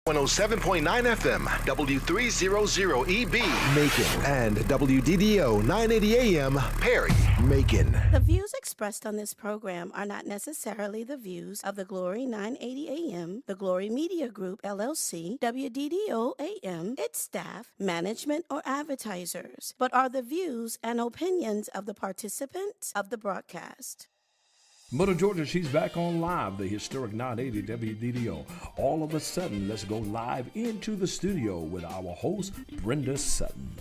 107.9 FM, W300EB, Macon, and WDDO 980 AM, Perry. Macon. The views expressed on this program are not necessarily the views of the Glory 980 AM, the Glory Media Group, LLC, WDDO AM, its staff, management, or advertisers, but are the views and opinions of the participants of the broadcast. Mother Georgia, she's back on live, the historic 980 WDDO. All of a sudden, let's go live into the studio with our host, Brenda Sutton.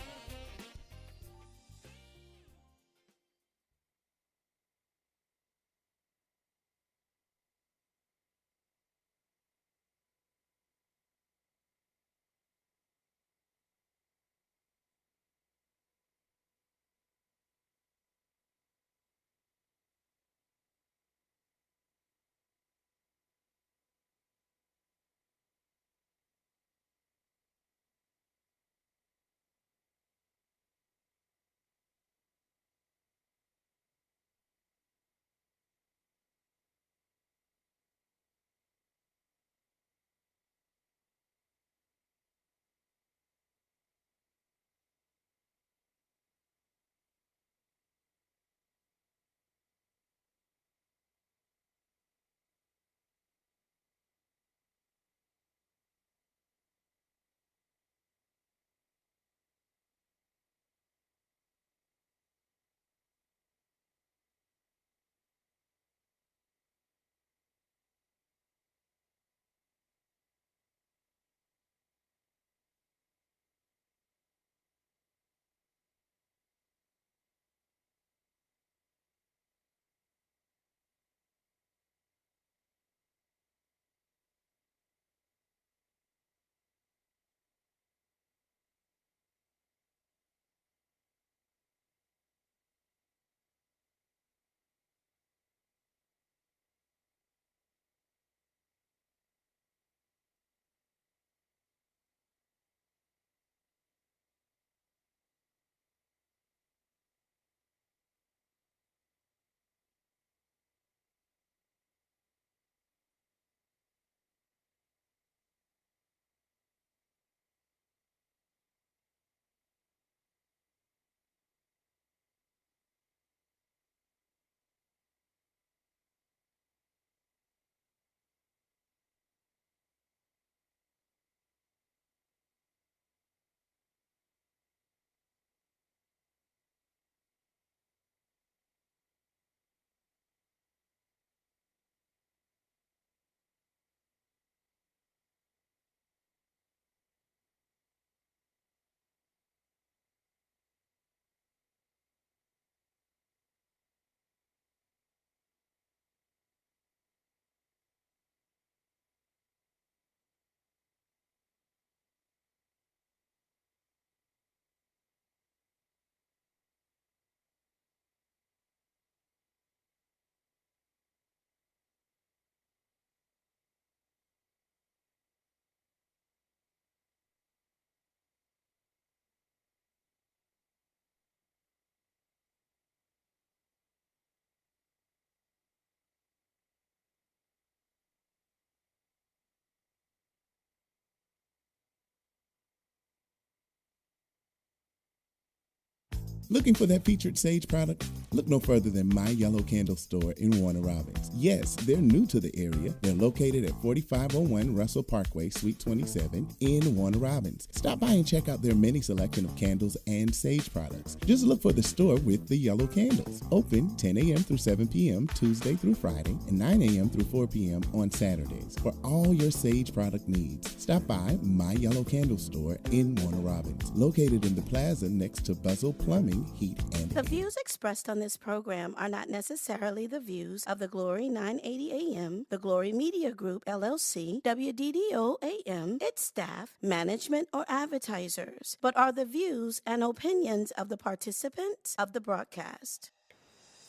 Looking for that featured Sage product? Look no further than My Yellow Candle Store in Warner Robins. Yes, they're new to the area. They're located at 4501 Russell Parkway, Suite 27 in Warner Robins. Stop by and check out their many selection of candles and Sage products. Just look for the store with the yellow candles. Open 10 a.m. through 7 p.m. Tuesday through Friday and 9 a.m. through 4 p.m. on Saturdays. For all your Sage product needs, stop by My Yellow Candle Store in Warner Robins, located in the plaza next to Buzzle Plumbing, Heat, and The views expressed on this program are not necessarily the views of the Glory 980 AM, the Glory Media Group, LLC, WDDO AM, its staff, management, or advertisers, but are the views and opinions of the participants of the broadcast.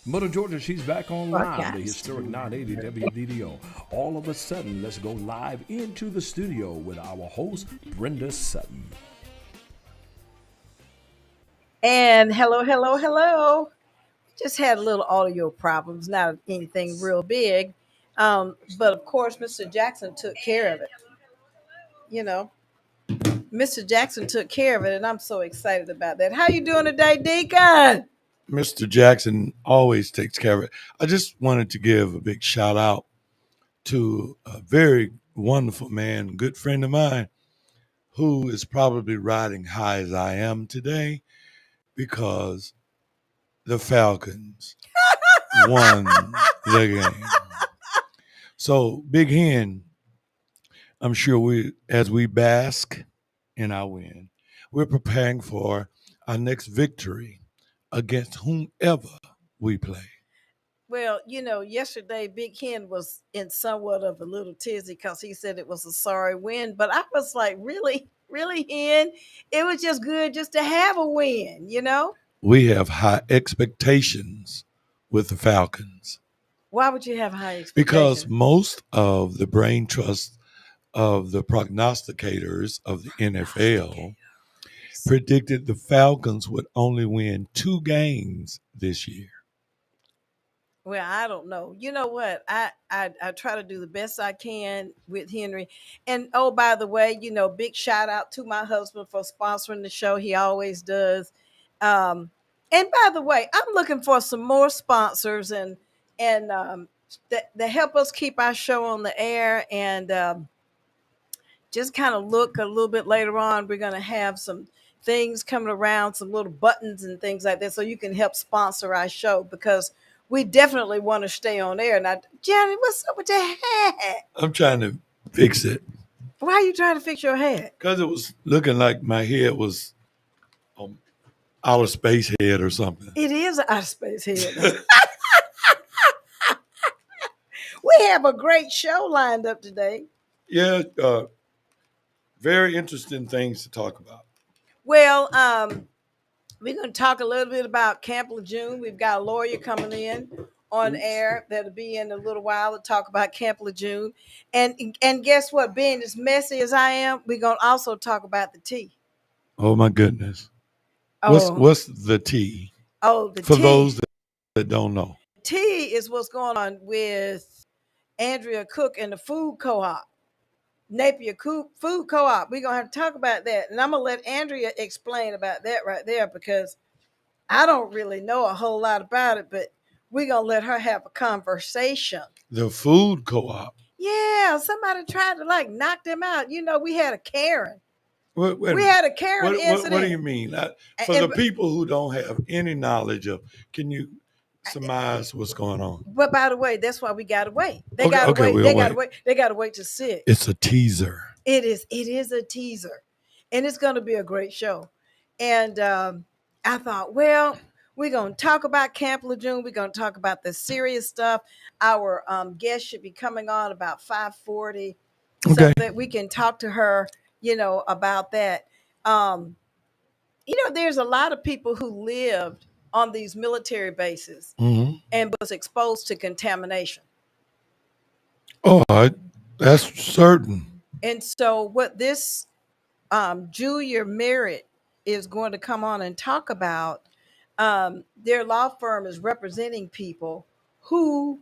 Mother Georgia, she's back on live, the Broadcast. historic 980 WDDO. All of a sudden, let's go live into the studio with our host, Brenda Sutton. And hello. Just had a little audio problems, not anything real big. But of course, Mr. Jackson took care of it. Mr. Jackson took care of it, and I'm so excited about that. How you doing today, Deacon? Mr. Jackson always takes care of it. I just wanted to give a big shout out to a very wonderful man, good friend of mine, who is probably riding high as I am today because the Falcons won the game. So, Big Hen, I'm sure as we bask in our win, we're preparing for our next victory against whomever we play. Well, yesterday Big Ken was in somewhat of a little tizzy because he said it was a sorry win. But I was like, really, really, Hen? It was just good just to have a win, We have high expectations with the Falcons. Why would you have high expectations? Because most of the brain trust of the prognosticators of the NFL predicted the Falcons would only win 2 games this year. Well, I don't know. You know what? I try to do the best I can with Henry. And oh, by the way, big shout out to my husband for sponsoring the show. He always does. And by the way, I'm looking for some more sponsors and that help us keep our show on the air. And just kind of look a little bit later on. We're going to have some things coming around, some little buttons and things like that, so you can help sponsor our show because we definitely want to stay on air. Now, Johnny, what's up with your hat? I'm trying to fix it. Why are you trying to fix your hat? Because it was looking like my head was outer space head or something. It is an outer space head. We have a great show lined up today. Yeah, very interesting things to talk about. Well, we're going to talk a little bit about Camp Lejeune. We've got a lawyer coming in on air that'll be in a little while to talk about Camp Lejeune. And guess what? Being as messy as I am, we're going to also talk about the tea. Oh, my goodness. What's the tea? Oh, the tea. For those that don't know. Tea is what's going on with Andrea Cook and the food co-op. Napier Food Co-op. We're going to have to talk about that. And I'm going to let Andrea explain about that right there because I don't really know a whole lot about it, but we're going to let her have a conversation. The food co-op. Yeah, somebody tried to knock them out. We had a Karen. We had a Karen incident. What do you mean? For the people who don't have any knowledge of, can you surmise what's going on? But by the way, that's why we gotta wait. They gotta wait. They gotta wait to see. It's a teaser. It is a teaser, and it's gonna be a great show. And I thought, well, we're gonna talk about Camp Lejeune. We're gonna talk about the serious stuff. Our guest should be coming on about 5:40, so that we can talk to her, about that. There's a lot of people who lived on these military bases and was exposed to contamination. Oh, that's certain. And so what this Julia Merritt is going to come on and talk about, their law firm is representing people who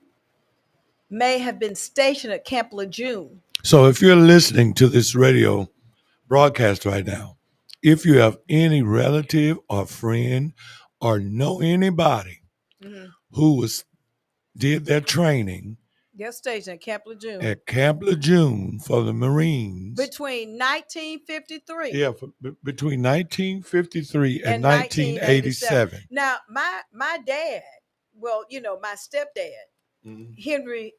may have been stationed at Camp Lejeune. So if you're listening to this radio broadcast right now, if you have any relative or friend or know anybody who did their training stationed at Camp Lejeune. At Camp Lejeune for the Marines. Between 1953. Yeah, between 1953 and 1987. Now, my dad, my stepdad, Henry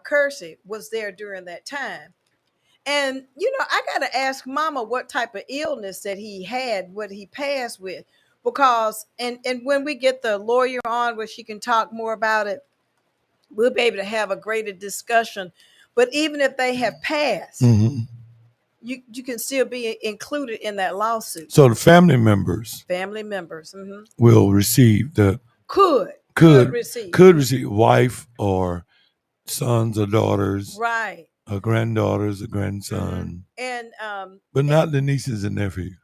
Kersey, was there during that time. And, I got to ask Mama what type of illness that he had, what he passed with. Because, and when we get the lawyer on where she can talk more about it, we'll be able to have a greater discussion. But even if they have passed, you can still be included in that lawsuit. So the family members will receive could receive wife or sons or daughters, right? Or granddaughters or grandson, and but not the nieces and nephews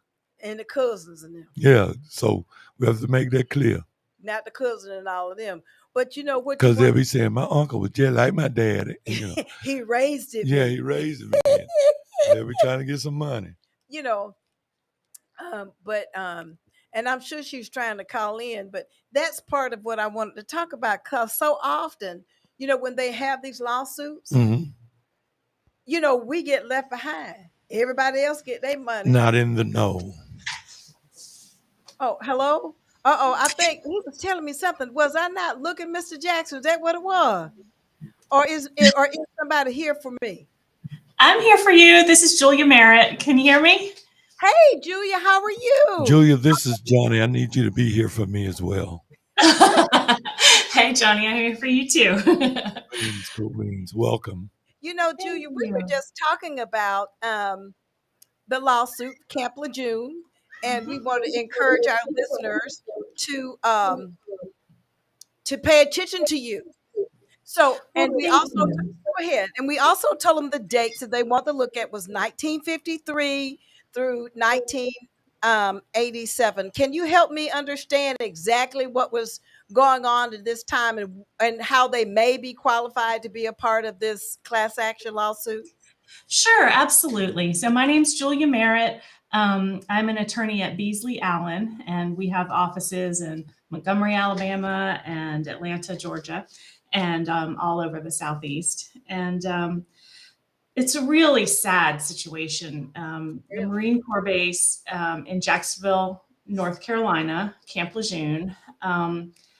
and the cousins and them. Yeah, so we have to make that clear. Not the cousin and all of them. But what? Because they'll be saying, my uncle was just like my dad. He raised him. Yeah, he raised him. They'll be trying to get some money. You know, and I'm sure she's trying to call in, but that's part of what I wanted to talk about, because so often, when they have these lawsuits, Hmm. we get left behind. Everybody else get their money. Not in the know. Oh, hello. I think he was telling me something. Was I not looking, Mr. Jackson? Is that what it was? Or is somebody here for me? I'm here for you. This is Julia Merritt. Can you hear me? Hey, Julia, how are you? Julia, this is Johnny. I need you to be here for me as well. Hey, Johnny, I'm here for you too. Queens, Queens, welcome. Julia, we were just talking about the lawsuit, Camp Lejeune, and we want to encourage our listeners to pay attention to you. So, and we also go ahead, and we also told them the dates that they want to look at was 1953 through 1987. Can you help me understand exactly what was going on at this time, and how they may be qualified to be a part of this class action lawsuit? Sure, absolutely. So my name's Julia Merritt. I'm an attorney at Beasley Allen, and we have offices in Montgomery, Alabama, and Atlanta, Georgia, and all over the Southeast. And it's a really sad situation. The Marine Corps base in Jacksonville, North Carolina, Camp Lejeune,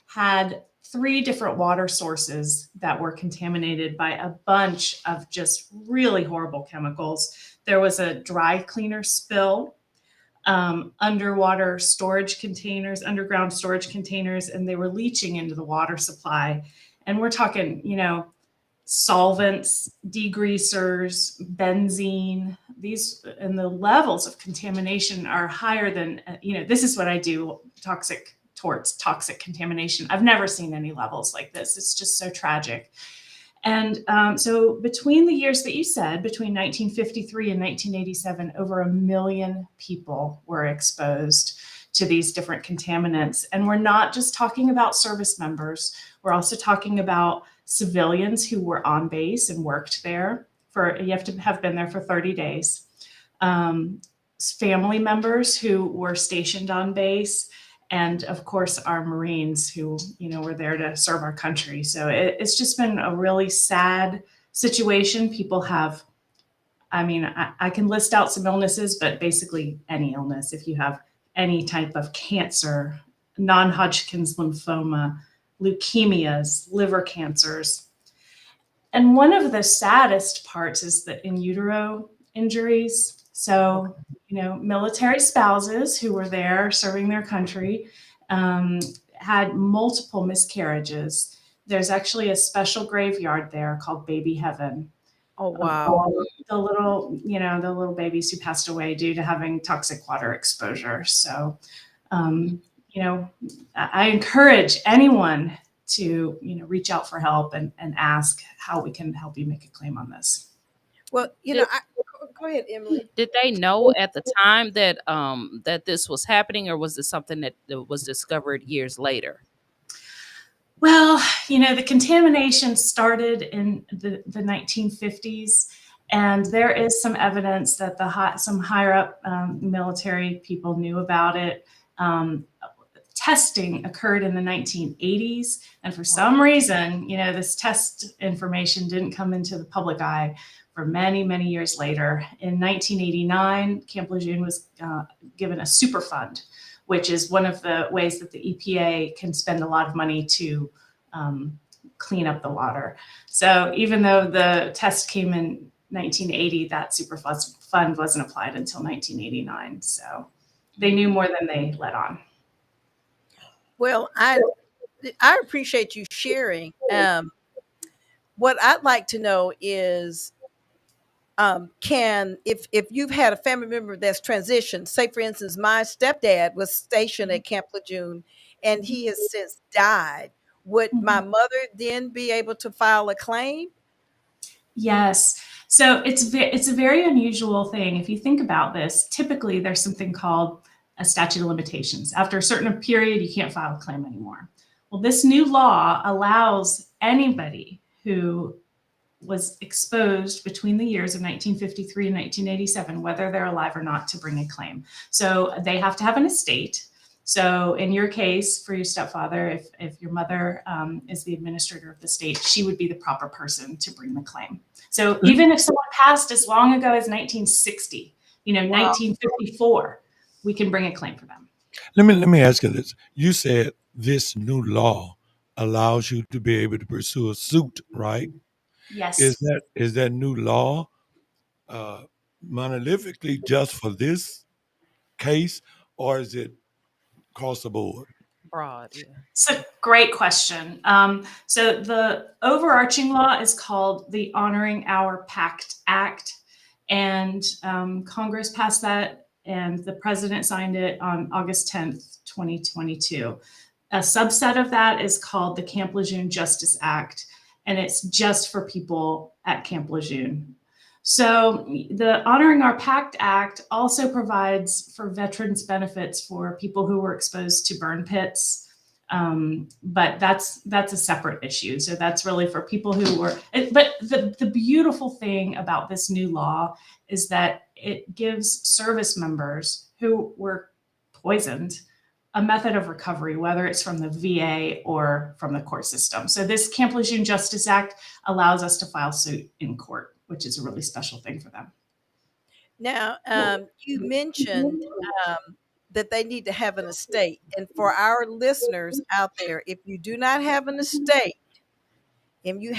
had 3 different water sources that were contaminated by a bunch of just really horrible chemicals. There was a dry cleaner spill, underwater storage containers, underground storage containers, and they were leaching into the water supply. And we're talking, solvents, degreasers, benzene, and the levels of contamination are higher than, this is what I do, towards toxic contamination. I've never seen any levels like this. It's just so tragic. And so between the years that you said, between 1953 and 1987, over 1 million people were exposed to these different contaminants. And we're not just talking about service members. We're also talking about civilians who were on base and worked there you have to have been there for 30 days. Family members who were stationed on base, and of course our Marines who, were there to serve our country. So it's just been a really sad situation. People have, I can list out some illnesses, but basically any illness. If you have any type of cancer, non-Hodgkin's lymphoma, leukemias, liver cancers. And one of the saddest parts is the in utero injuries. So, military spouses who were there serving their country had multiple miscarriages. There's actually a special graveyard there called Baby Heaven. Oh, wow. The little babies who passed away due to having toxic water exposure. So, I encourage anyone to, reach out for help and ask how we can help you make a claim on this. Well, go ahead, Emily. Did they know at the time that that this was happening, or was it something that was discovered years later? Well, the contamination started in the 1950s, and there is some evidence that some higher up military people knew about it. Testing occurred in the 1980s, and for some reason, this test information didn't come into the public eye for many, many years later. In 1989, Camp Lejeune was given a Superfund, which is one of the ways that the EPA can spend a lot of money to clean up the water. So even though the test came in 1980, that Superfund wasn't applied until 1989. So they knew more than they let on. Well, I appreciate you sharing. What I'd like to know is, if you've had a family member that's transitioned, say for instance, my stepdad was stationed at Camp Lejeune and he has since died, would my mother then be able to file a claim? Yes. So it's a very unusual thing. If you think about this, typically there's something called a statute of limitations. After a certain period, you can't file a claim anymore. Well, this new law allows anybody who was exposed between the years of 1953 and 1987, whether they're alive or not, to bring a claim. So they have to have an estate. So in your case, for your stepfather, if your mother is the administrator of the estate, she would be the proper person to bring the claim. So even if someone passed as long ago as 1960, 1954, we can bring a claim for them. Let me ask you this. You said this new law allows you to be able to pursue a suit, right? Yes. Is that new law monolithically just for this case, or is it across the board? Broad, yeah. It's a great question. So the overarching law is called the Honoring Our Pact Act, and Congress passed that, and the president signed it on August 10th, 2022. A subset of that is called the Camp Lejeune Justice Act, and it's just for people at Camp Lejeune. So the Honoring Our Pact Act also provides for veterans benefits for people who were exposed to burn pits. But that's a separate issue. So that's really for people who were, but the beautiful thing about this new law is that it gives service members who were poisoned a method of recovery, whether it's from the VA or from the court system. So this Camp Lejeune Justice Act allows us to file suit in court, which is a really special thing for them. Now, you mentioned that they need to have an estate. And for our listeners out there, if you do not have an estate, if you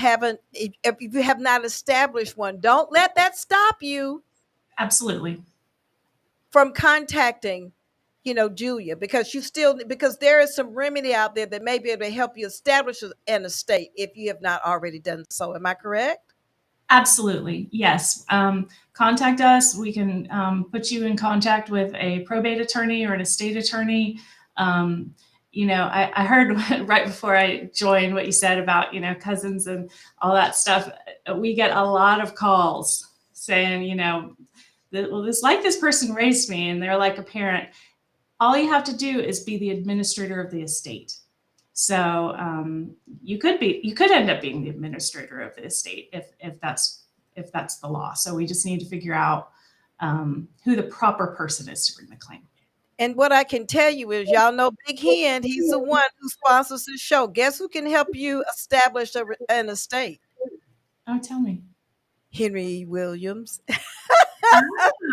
have not established one, don't let that stop you. Absolutely. From contacting, Julia, because there is some remedy out there that may be able to help you establish an estate if you have not already done so. Am I correct? Absolutely. Yes. Contact us. We can put you in contact with a probate attorney or an estate attorney. I heard right before I joined what you said about, cousins and all that stuff. We get a lot of calls saying, it's like this person raised me and they're like a parent. All you have to do is be the administrator of the estate. So you could end up being the administrator of the estate if that's the law. So we just need to figure out who the proper person is to bring the claim. And what I can tell you is, y'all know Big Hen, he's the one who sponsors this show. Guess who can help you establish an estate? Oh, tell me. Henry Williams.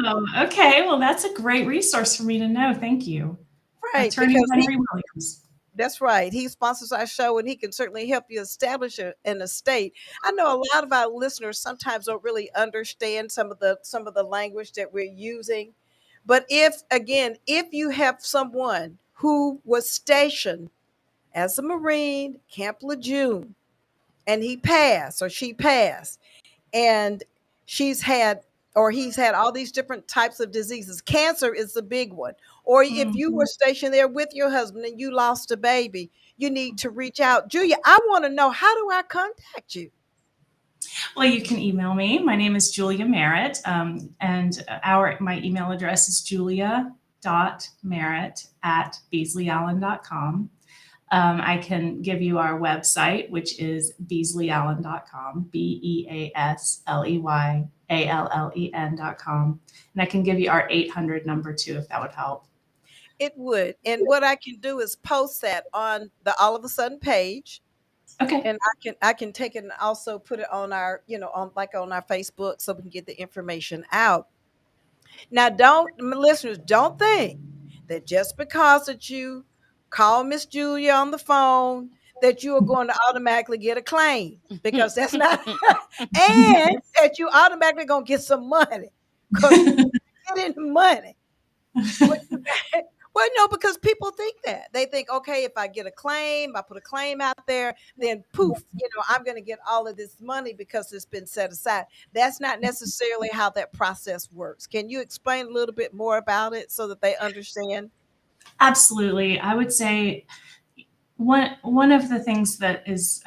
Oh, okay. Well, that's a great resource for me to know. Thank you. Right. Attorney Henry Williams. That's right. He sponsors our show, and he can certainly help you establish an estate. I know a lot of our listeners sometimes don't really understand some of the language that we're using. But if you have someone who was stationed as a Marine, Camp Lejeune, and he passed or she passed, and he's had all these different types of diseases. Cancer is the big one. Or if you were stationed there with your husband and you lost a baby, you need to reach out. Julia, I want to know, how do I contact you? Well, you can email me. My name is Julia Merritt, and my email address is julia.merritt@beasleyallen.com. I can give you our website, which is beasleyallen.com, BEASLEYALLEN.com. And I can give you our 800 number too, if that would help. It would. And what I can do is post that on the All of a Sudden page. Okay. And I can take it and also put it on our, on our Facebook, so we can get the information out. Now, listeners, don't think that just because that you call Miss Julia on the phone that you are going to automatically get a claim, because that's not, and that you automatically going to get some money, because you get any money. Well, no, because people think that. They think, okay, if I get a claim, I put a claim out there, then poof, I'm going to get all of this money because it's been set aside. That's not necessarily how that process works. Can you explain a little bit more about it so that they understand? Absolutely. I would say one of the things that is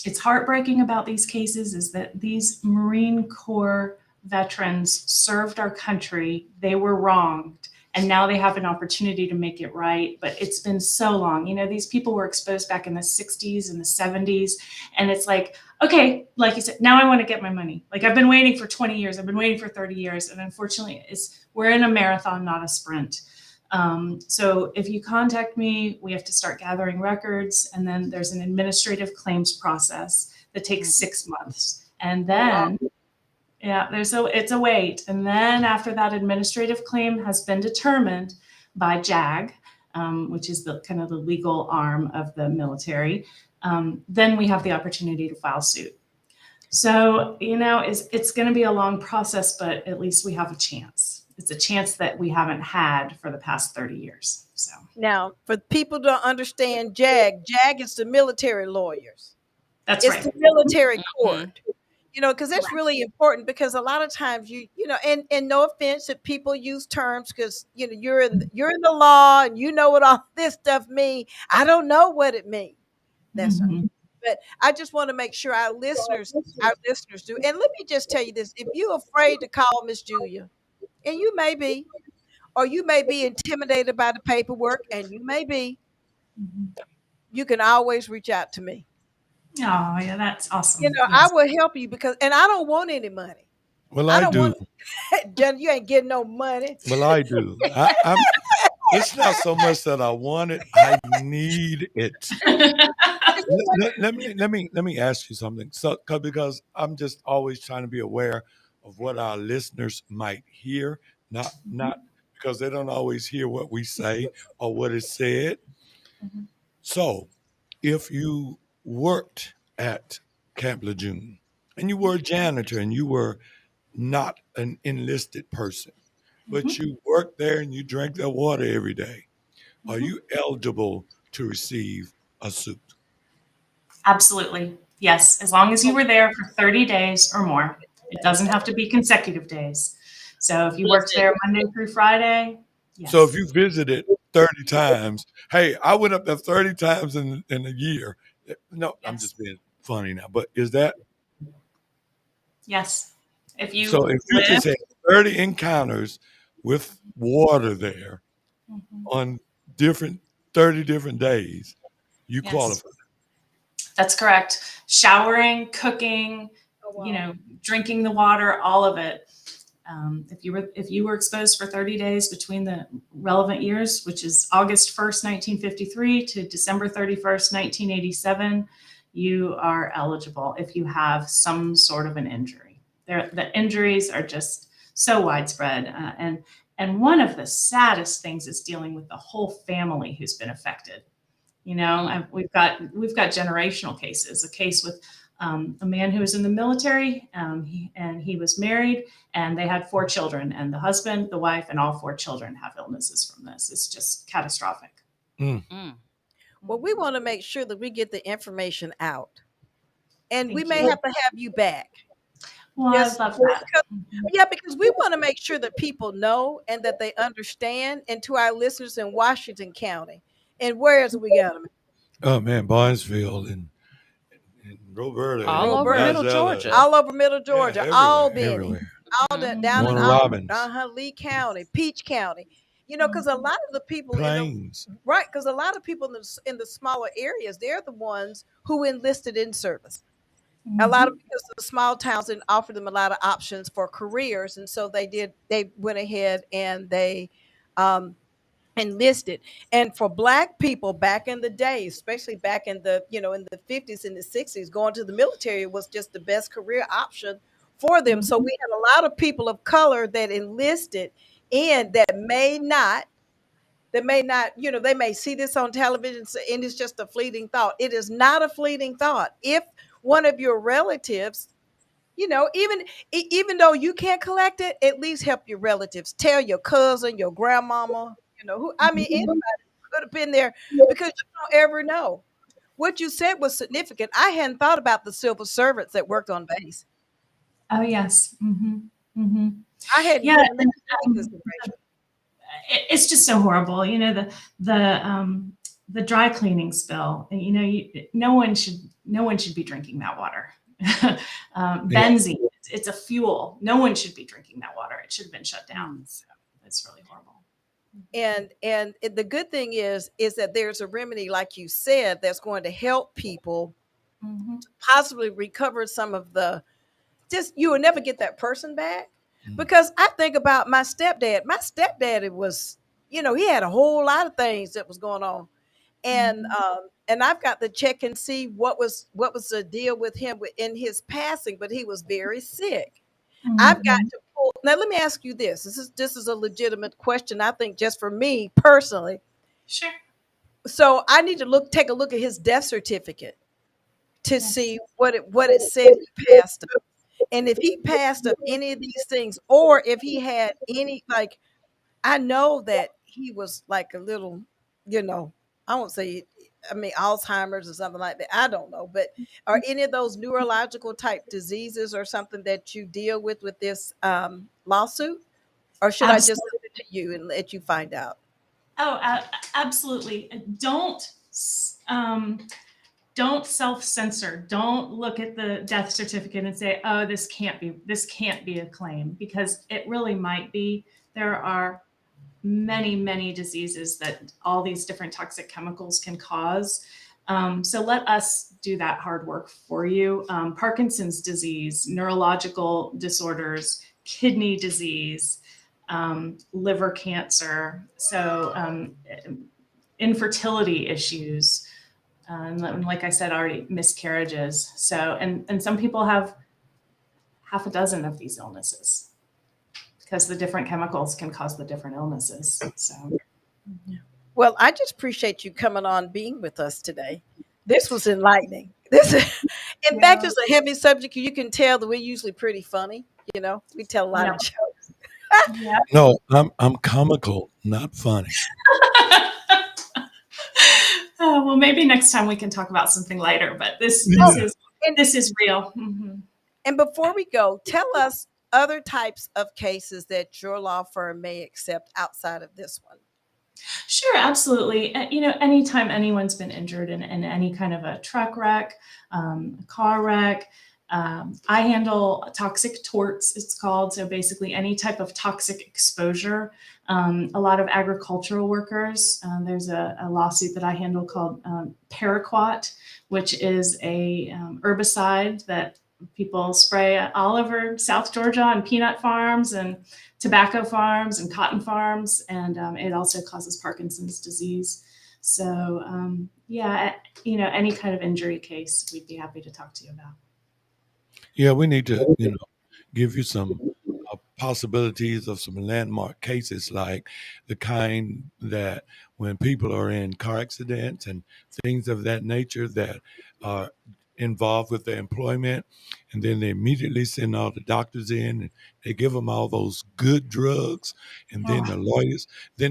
it's heartbreaking about these cases is that these Marine Corps veterans served our country. They were wronged, And now they have an opportunity to make it right. But it's been so long. These people were exposed back in the 60s and the 70s. And it's like, okay, like you said, now I want to get my money. Like I've been waiting for 20 years. I've been waiting for 30 years. And unfortunately, we're in a marathon, not a sprint. So if you contact me, we have to start gathering records. And then there's an administrative claims process that takes 6 months. And then, it's a wait. And then after that administrative claim has been determined by JAG, which is the kind of the legal arm of the military, then we have the opportunity to file suit. So, it's going to be a long process, but at least we have a chance. It's a chance that we haven't had for the past 30 years. So now, for people to understand JAG is the military lawyers. That's it's right. the military court. Because that's really important, because a lot of times and no offense that people use terms, because you're in the law and you know what all this stuff means. I don't know what it means. That's right. But I just want to make sure our listeners do. And let me just tell you this: if you're afraid to call Miss Julia, and you may be, or you may be intimidated by the paperwork, and you may be, you can always reach out to me. Oh, yeah, that's awesome. Yes. I will help you, and I don't want any money. Well, I do. Jen, you ain't getting no money. Well, I do. It's not so much that I want it; I need it. let me ask you something. So, because I'm just always trying to be aware of what our listeners might hear, not because they don't always hear what we say or what is said. So, if you worked at Camp Lejeune and you were a janitor and you were not an enlisted person, but you worked there and you drank their water every day, are you eligible to receive a suit? Absolutely. Yes. As long as you were there for 30 days or more. It doesn't have to be consecutive days. So if you worked there Monday through Friday. Yes. So if you visited 30 times, hey, I went up there 30 times in a year. No, yes. I'm just being funny now, but is that? Yes. If you just had 30 encounters with water there on 30 different days, you qualify. That's correct. Showering, cooking, drinking the water, all of it. If you were exposed for 30 days between the relevant years, which is August 1st, 1953 to December 31st, 1987, you are eligible if you have some sort of an injury. The injuries are just so widespread. And one of the saddest things is dealing with the whole family who's been affected. We've got generational cases. A case with a man who was in the military, he was married, and they had 4 children, and the husband, the wife, and all 4 children have illnesses from this. It's just catastrophic. Well, we want to make sure that we get the information out, and we may have to have you back. Well, yes, I love that. Because we want to make sure that people know and that they understand. And to our listeners in Washington County, and where else we got them? Oh man, Barnesville and Roberta, all over Middle Georgia, yeah, Albany, all that down in Robbins, Lee County, Peach County. Because a lot of the people, because a lot of people in the smaller areas, they're the ones who enlisted in service. A lot of, because the small towns didn't offer them a lot of options for careers, and so they went ahead and they enlisted. And for Black people back in the day, especially back in the in the 50s and the 60s, going to the military was just the best career option for them. So we had a lot of people of color that enlisted in that may not, they may see this on television and it's just a fleeting thought. It is not a fleeting thought. If one of your relatives, even though you can't collect it, at least help your relatives. Tell your cousin, your grandmama, anybody could have been there, because you don't ever know. What you said was significant. I hadn't thought about the civil servants that worked on base. Oh, yes. I hadn't. Yeah. It's just so horrible. The dry cleaning spill, no one should be drinking that water. Benzene, it's a fuel. No one should be drinking that water. It should have been shut down. So it's really horrible. The good thing is that there's a remedy, like you said, that's going to help people Mhm. possibly recover some of the, just, you will never get that person back. Mm. Because I think about my stepdad. My stepdaddy was, he had a whole lot of things that was going on. And I've got to check and see what was the deal with him in his passing, but he was very sick. I've got Mhm. to pull. Now let me ask you this. This is a legitimate question, I think, just for me personally. Sure. So I need to take a look at his death certificate to Yes. see what it said he passed of. And if he passed of any of these things, or if he had any, like, I know that he was like a little, I won't say, I mean, Alzheimer's or something like that. I don't know. But are any of those neurological type diseases or something that you deal with this lawsuit? Or should I just Absolutely. send it to you and let you find out? Oh, absolutely. Don't self-censor. Don't look at the death certificate and say, "Oh, this can't be a claim," because it really might be. There are many, many diseases that all these different toxic chemicals can cause. So let us do that hard work for you. Parkinson's disease, neurological disorders, kidney disease, liver cancer, infertility issues, and like I said already, miscarriages. So, and some people have half a dozen of these illnesses because the different chemicals can cause the different illnesses. So, Well, I just appreciate you coming on, being with us today. This was enlightening. This, in fact, yeah, it's a heavy subject. You can tell that we're usually pretty funny. We tell a lot yeah, of jokes. yeah. No, I'm comical, not funny. Oh, well, maybe next time we can talk about something lighter. But Oh, and this is real. Mhm. and before we go, tell us other types of cases that your law firm may accept outside of this one. Sure, absolutely. Anytime anyone's been injured in any kind of a truck wreck, a car wreck, I handle toxic torts, it's called. So basically, any type of toxic exposure. A lot of agricultural workers, there's a lawsuit that I handle called paraquat, which is a herbicide that people spray all over South Georgia on peanut farms and tobacco farms and cotton farms, and it also causes Parkinson's disease. So yeah, any kind of injury case, we'd be happy to talk to you about. Yeah, we need to, give you some possibilities of some landmark cases like the kind that when people are in car accidents and things of that nature that are involved with their employment, and then they immediately send all the doctors in and they give them all those good drugs, and then Oh,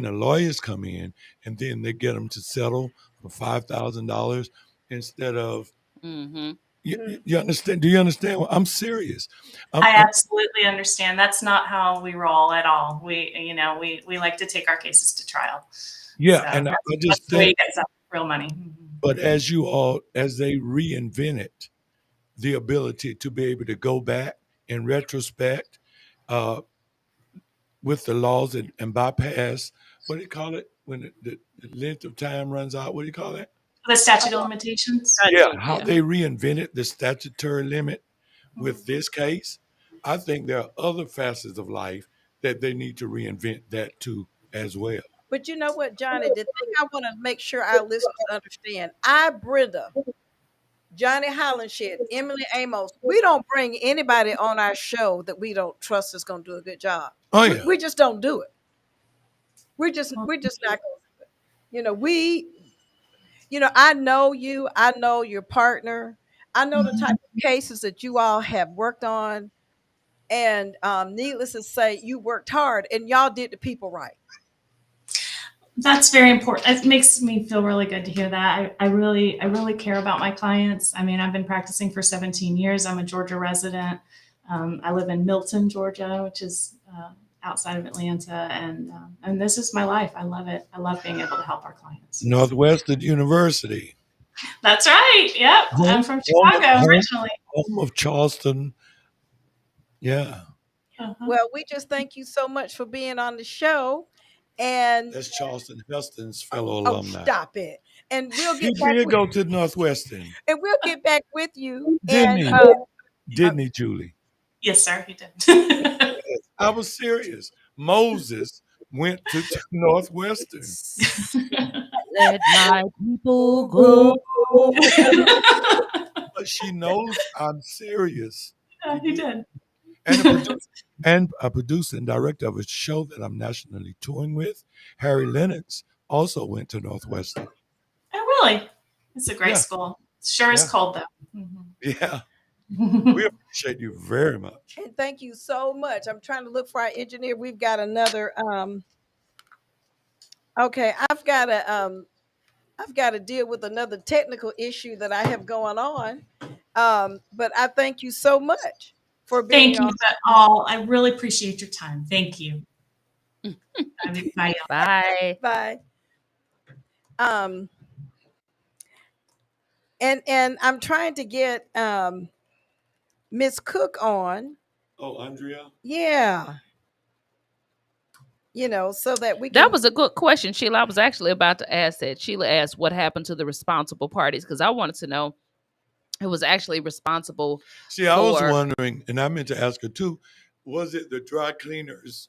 the lawyers come in and then they get them to settle for $5,000 instead of. Mm-hmm. You understand? Do you understand? I'm serious. I I'm absolutely understand. That's not how we roll at all. We like to take our cases to trial. Yeah, So and I that's just the way you think, get some real money. Mhm. but as they reinvented the ability to be able to go back in retrospect uh, with the laws and bypass, what do you call it? When the length of time runs out, what do you call that? The statute of limitations. Yeah, Statute, how yeah. they reinvented the statutory limit with Mhm. this case. I think there are other facets of life that they need to reinvent that too as well. But you know what, Johnny? The thing I want to make sure our listeners understand, Brenda, Johnny Hollingshed, Emily Amos, we don't bring anybody on our show that we don't trust is going to do a good job. Oh We, yeah. we just don't do it. We're just not. We. I know you. I know your partner. I know the type of cases that you all have worked on, and needless to say, you worked hard, and y'all did the people right. That's very important. It makes me feel really good to hear that. I really care about my clients. I mean, I've been practicing for 17 years. I'm a Georgia resident. I live in Milton, Georgia, which is outside of Atlanta, and this is my life. I love it. I love being able to help our clients. Northwestern University, That's right. Yep. I'm home, from home, Chicago home, originally. home of Charleston. Yeah. Uh-huh. Well, we just thank you so much for being on the show. And That's Charleston Heston's fellow oh, alumni. stop it. And we'll He get back did with, go to Northwestern, and we'll get back with you. didn't And he? Didn't he, Julie? Yes, sir, he did. I was serious. Moses went to Northwestern. Let my people go. But she knows I'm serious. Yeah, he did. And a producer and director of a show that I'm nationally touring with, Harry Lennox, also went to Northwestern. Oh, really? It's a great Yeah. school. Sure is Yeah. cold, though. Yeah. We appreciate you very much. and thank you so much. I'm trying to look for our engineer. We've got another okay, I've got to deal with another technical issue that I have going on. But I thank you so much for being Thank you on. all. I really appreciate your time. Thank you. Bye. Bye. Bye. And I'm trying to get Miss Cook on. Oh, Andrea? Yeah. So that we can. That was a good question, Sheila. I was actually about to ask that. Sheila asked what happened to the responsible parties because I wanted to know who was actually responsible. See, I was wondering, and I meant to ask her too, was it the dry cleaners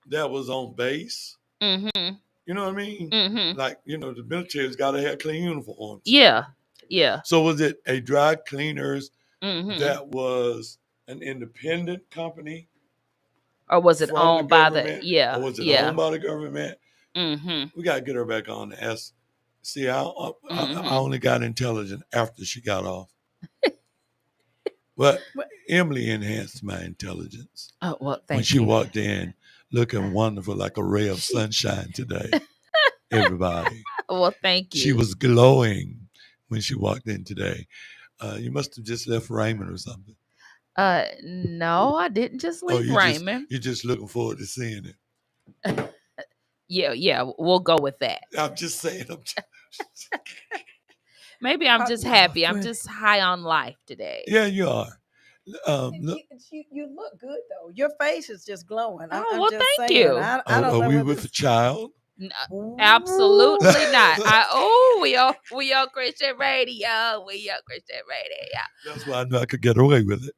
that was on base? Mm-hmm. You know what I mean? Mm-hmm. Like, the military's got to have clean uniforms. Yeah. Yeah. So was it a dry cleaners Mm-hmm. that was an independent company? Or was it owned by the Or was it owned by the government? Mm-hmm. We got to get her back on to ask. See, I only got intelligent after she got off. But Emily enhanced my intelligence. Oh, well, thank you. When she walked in, looking wonderful like a ray of sunshine today. Everybody. Well, thank you. She was glowing when she walked in today. You must have just left Raymond or something. No, I didn't just leave Raymond. You're just looking forward to seeing it. Yeah, we'll go with that. I'm just saying. Maybe I'm just happy. I'm just high on life today. Yeah, you are. You look good though. Your face is just glowing. Oh, I'm well, just thank saying. you. I don't know are we what with this- a child? No, absolutely not. We on Christian radio. We on Christian radio. That's why I knew I could get away with it.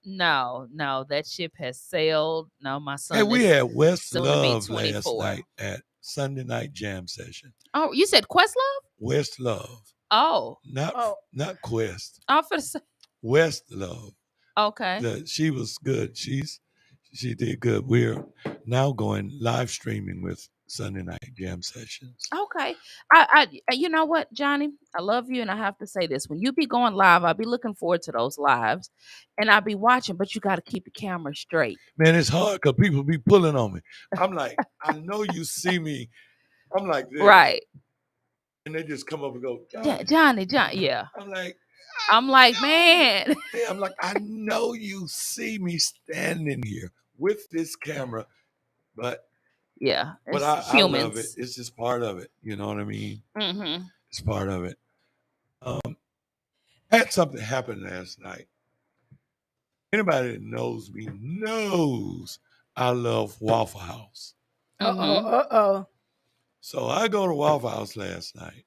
No, that ship has sailed. No, my son. Hey, we had West soon to be Love last 24. night at Sunday night jam session. Oh, you said Questlove? West Love, Oh, not Quest. I'm for the same. West Love. Okay. She was good. She did good. We're now going live streaming with Sunday night jam sessions. Okay. I you know what, Johnny? I love you, and I have to say this. When you be going live, I'll be looking forward to those lives, and I'll be watching, but you got to keep the camera straight. Man, it's hard because people be pulling on me. I'm like, I know you see me. I'm like this. Right. And they just come up and go, Johnny, yeah. I'm like, man. Yeah, I'm like, I know you see me standing here with this camera, but yeah, I love it. It's just part of it. You know what I mean? Mm-hmm. It's part of it. Had something happen last night. Anybody that knows me knows I love Waffle House. So I go to Waffle House last night.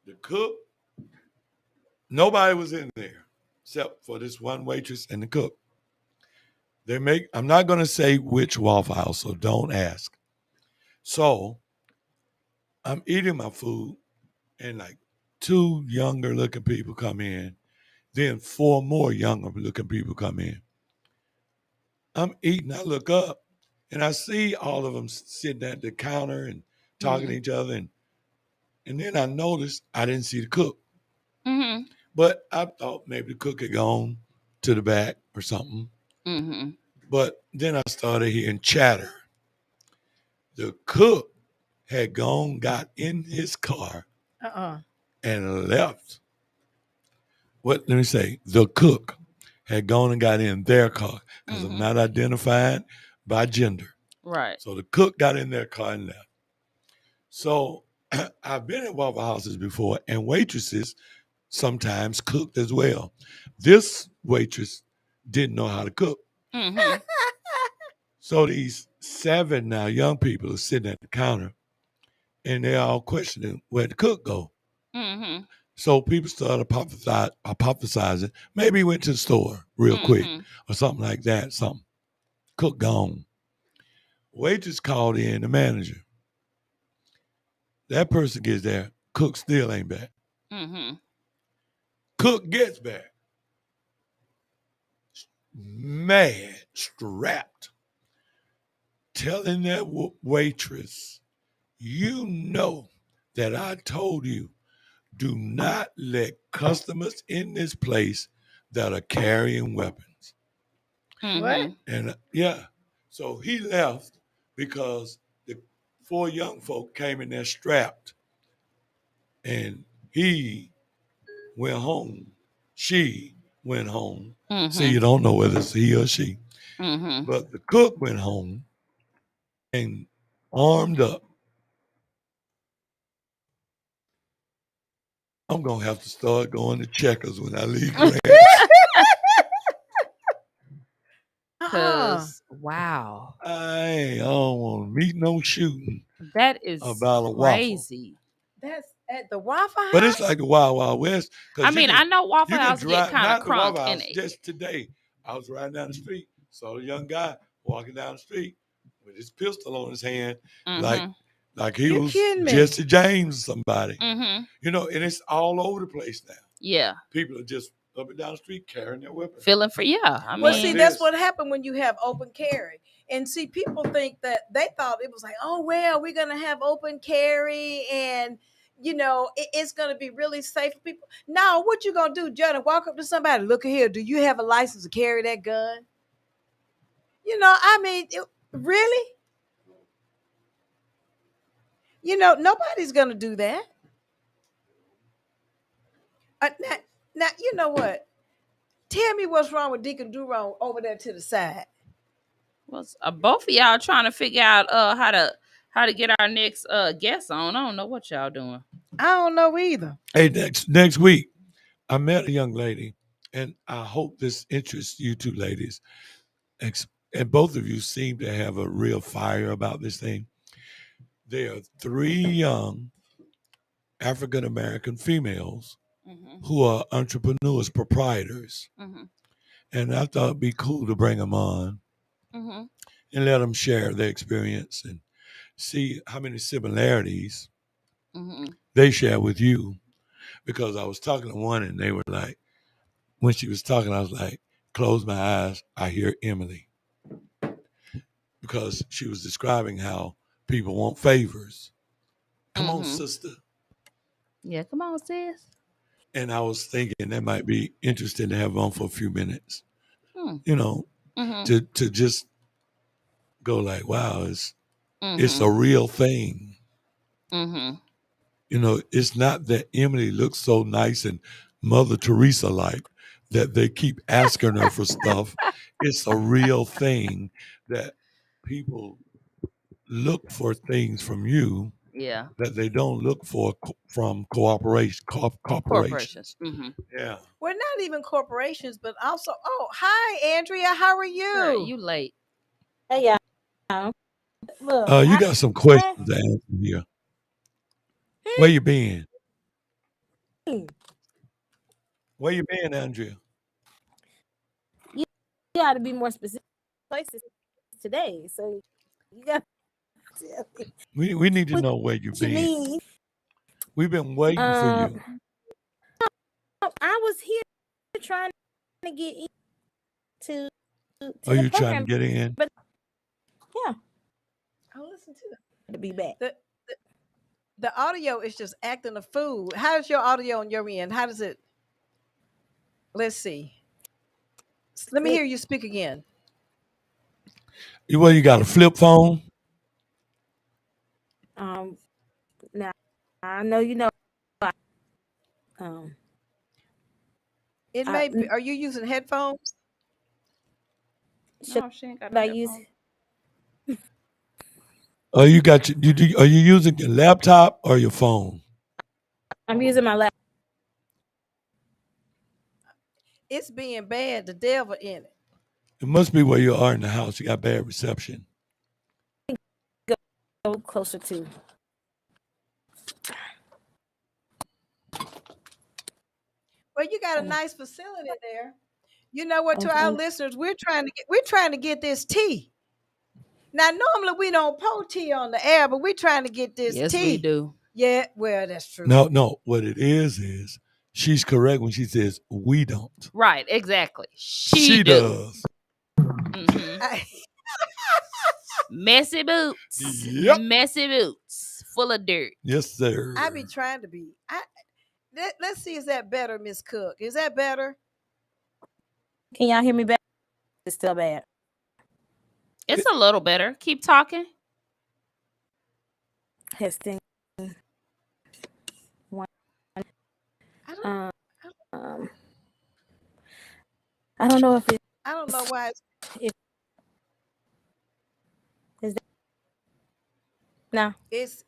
The cook, nobody was in there except for this one waitress and the cook. I'm not going to say which Waffle House, so don't ask. So I'm eating my food, and like 2 younger looking people come in. Then 4 more younger looking people come in. I'm eating, I look up, and I see all of them sitting at the counter and talking to each other. And then I noticed I didn't see the cook. Mm-hmm. But I thought maybe the cook had gone to the back or something. Mm-hmm. But then I started hearing chatter. The cook had got in his car and left. Let me say, the cook had gone and got in their car because I'm not identified by gender. Right. So the cook got in their car and left. So I've been at Waffle Houses before, and waitresses sometimes cooked as well. This waitress didn't know how to cook. Mm-hmm. So these 7 now young people are sitting at the counter, and they're all questioning where the cook go. Mm-hmm. So people started hypothesizing. Maybe he went to the store real quick or something like that. Something. Cook gone. Waitress called in the manager. That person gets there. Cook still ain't back. Mm-hmm. Cook gets back. Mad, strapped. Telling that waitress, you know that I told you, do not let customers in this place that are carrying weapons. What? And so he left because the 4 young folk came in there strapped, and he went home. She went home. See, you don't know whether it's he or she. But the cook went home and armed up. I'm going to have to start going to Checkers when I leave Grant. Because, wow. I don't want to meet no shooting. That is about a crazy. That's at the Waffle House? But it's like the Wild Wild West. I mean, I know Waffle House get kind of crunk. Not just today. I was riding down the street, saw a young guy walking down the street with his pistol on his hand, like he was Jesse James or somebody. You know, and it's all over the place now. Yeah. People are just up and down the street carrying their weapons. Feeling for, I mean. Well, see, that's what happened when you have open carry. And see, people think that they thought it was like, oh, well, we're going to have open carry and, you know, it's going to be really safe for people. Now, what you going to do, Johnny? Walk up to somebody, look here, do you have a license to carry that gun? You know, I mean, really? You know, nobody's going to do that. Now, you know what? Tell me what's wrong with Deacon Durone over there to the side. Well, both of y'all trying to figure out how to get our next guest on. I don't know what y'all doing. I don't know either. Hey, next week, I met a young lady, and I hope this interests you two ladies. And both of you seem to have a real fire about this thing. There are 3 young African-American females who are entrepreneurs, proprietors. And I thought it'd be cool to bring them on and let them share their experience and see how many similarities they share with you. Because I was talking to one and they were like, when she was talking, I was like, close my eyes, I hear Emily. Because she was describing how people want favors. Come on, sister. Yeah, come on, sis. And I was thinking that might be interesting to have on for a few minutes. You know, to just go like, wow, it's a real thing. You know, it's not that Emily looks so nice and Mother Teresa-like that they keep asking her for stuff. It's a real thing that people look for things from you that they don't look for from corporations. Yeah. We're not even corporations, but also, hi, Andrea. How are you? Girl, you late. Hey, y'all. Look, You got some questions to answer here. Where you been? Where you been, Andrea? You got to be more specific places today. So you got to tell me. We need to know where you've been. Mean? We've been waiting for you. I was here trying to get into. Are you trying to get in? But yeah. I'll listen to that. To be back. The audio is just acting a fool. How's your audio on your end? How does it? Let's see. Let me hear you speak again. You got a flip phone? Now I know you know. It may be. Are you using headphones? No, she ain't got no headphones. Are you using your laptop or your phone? I'm using my laptop. It's being bad. The devil in it. It must be where you are in the house. You got bad reception. go closer to. Well, you got a nice facility there. You know what? To our I'm listeners, we're trying to get this tea. Now, normally we don't pour tea on the air, but we're trying to get this Yes, tea. we do. Yeah, well, that's true. No. What it is she's correct when she says we don't. Right, exactly. She do. does. Mhm. Messy boots. Yep. Messy boots. Full of dirt. Yes, sir. I be trying to be. Let's see, is that better, Miss Cook? Is that better? Can y'all hear me better? It's still bad. It's a little better. Keep talking. Testing. One. I don't know if it. I don't know why. Is that no? It's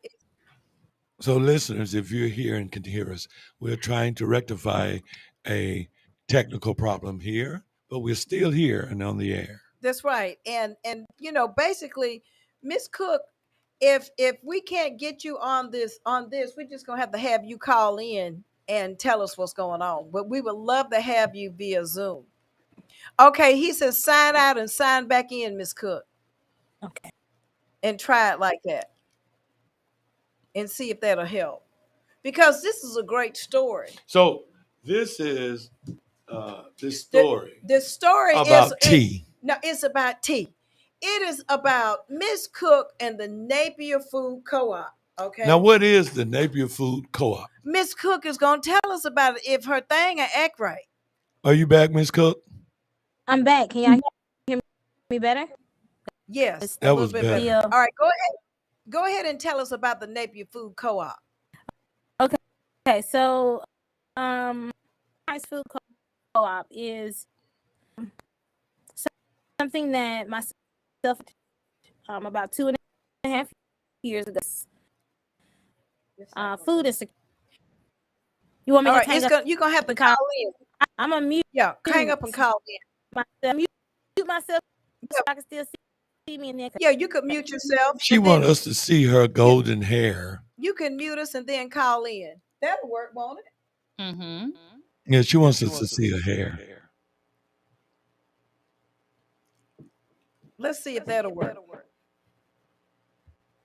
So, listeners, if you're here and can hear us, we're trying to rectify a technical problem here, but we're still here and on the air. That's right. And basically, Miss Cook, if we can't get you on this, we're just gonna have you call in and tell us what's going on. But we would love to have you via Zoom. Okay, he says sign out and sign back in, Miss Cook. Okay. And try it like that. And see if that'll help. Because this is a great story. So this is this story. The story about is tea. No, it's about tea. It is about Miss Cook and the Napier Food Co-op. Okay. Now, what is the Napier Food Co-op? Miss Cook is gonna tell us about it if her thing will act right. Are you back, Miss Cook? I'm back. Can y'all hear me better? Yes, that was better. All right, go ahead and tell us about the Napier Food Co-op. Okay, so Ice Food Co-op is something that myself about 2.5 years ago. Food insecurity. You want me All to right, hang up? you're gonna have to call in. I'm gonna mute. Yeah, hang up and call in. Mute myself so I can still see me in there. Yeah, you could mute yourself. She wants us to see her golden hair. You can mute us and then call in. That'll work, won't it? Mm-hmm. Yeah, she wants us to see her hair. Let's see if that'll work.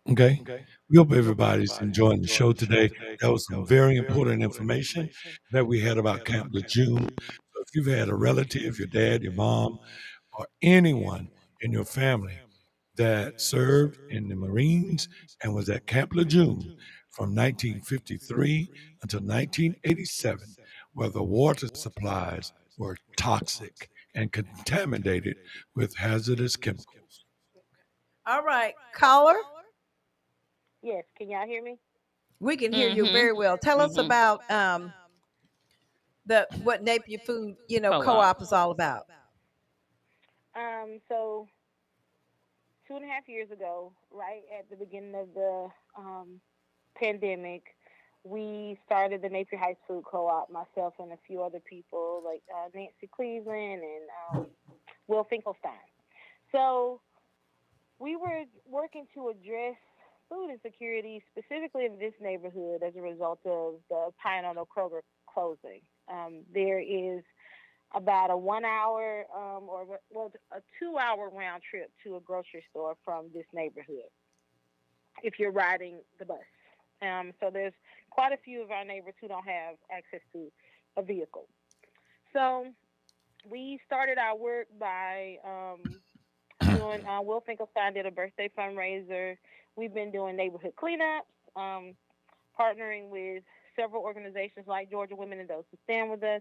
Okay. We hope everybody's enjoying the show today. That was some very important information that we had about Camp Lejeune. So if you've had a relative, your dad, your mom, or anyone in your family that served in the Marines and was at Camp Lejeune from 1953 until 1987, where the water supplies were toxic and contaminated with hazardous chemicals. All right, caller. Yes, can y'all hear me? We can hear you very well. Tell us about what Napier Food, Co-op is all about. So 2.5 years ago, right at the beginning of the pandemic, we started the Napier Heights Food Co-op, myself and a few other people like Nancy Cleveland and Will Finkelstein. So we were working to address food insecurity, specifically in this neighborhood, as a result of the Pioneer Kroger closing. There is about a 1 hour a 2 hour round trip to a grocery store from this neighborhood if you're riding the bus. So there's quite a few of our neighbors who don't have access to a vehicle. So we started our work by doing, Will Finkelstein did a birthday fundraiser. We've been doing neighborhood cleanups, partnering with several organizations like Georgia Women and Those Who Stand With Us.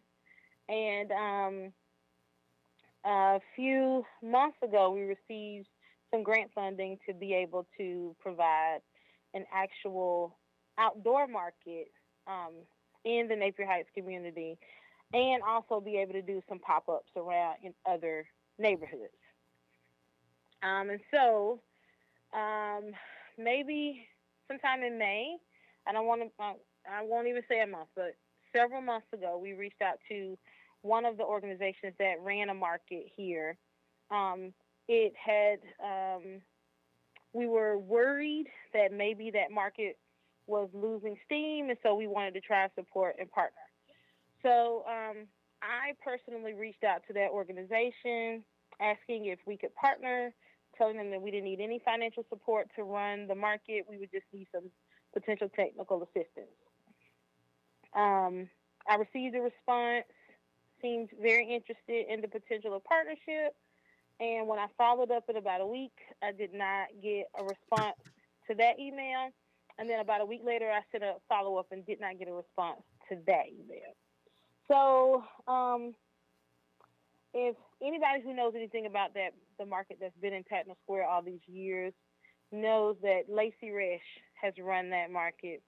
And a few months ago, we received some grant funding to be able to provide an actual outdoor market in the Napier Heights community, and also be able to do some pop-ups around in other neighborhoods. And so maybe sometime in May, I won't even say a month, but several months ago, we reached out to one of the organizations that ran a market here. It had we were worried that maybe that market was losing steam, and so we wanted to try support and partner. So I personally reached out to that organization asking if we could partner, telling them that we didn't need any financial support to run the market. We would just need some potential technical assistance. I received a response, seemed very interested in the potential of partnership. And when I followed up in about a week, I did not get a response to that email. And then about a week later, I sent a follow-up and did not get a response to that email. So if anybody who knows anything about the market that's been in Tatnall Square all these years knows that Lacey Resch has run that market